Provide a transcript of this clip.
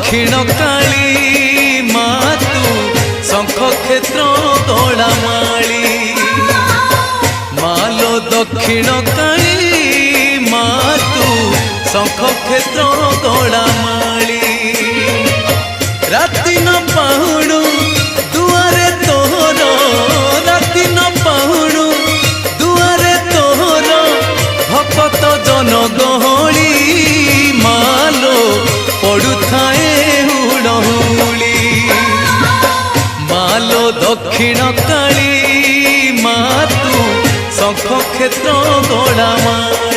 दक्षिण काली मातु शंख क्षेत्र गड़ामाली मालो दक्षिण काली मातु शंख क्षेत्र गड़ामाली राति न पाहुणु दुआरे तोहर राति न पाहुणु दुआरे तोहर भक्त जन गहली मालो पड़ुथाए हुड़हुली मालो दक्षिण काली मातु शंख क्षेत्र गड़ामाली।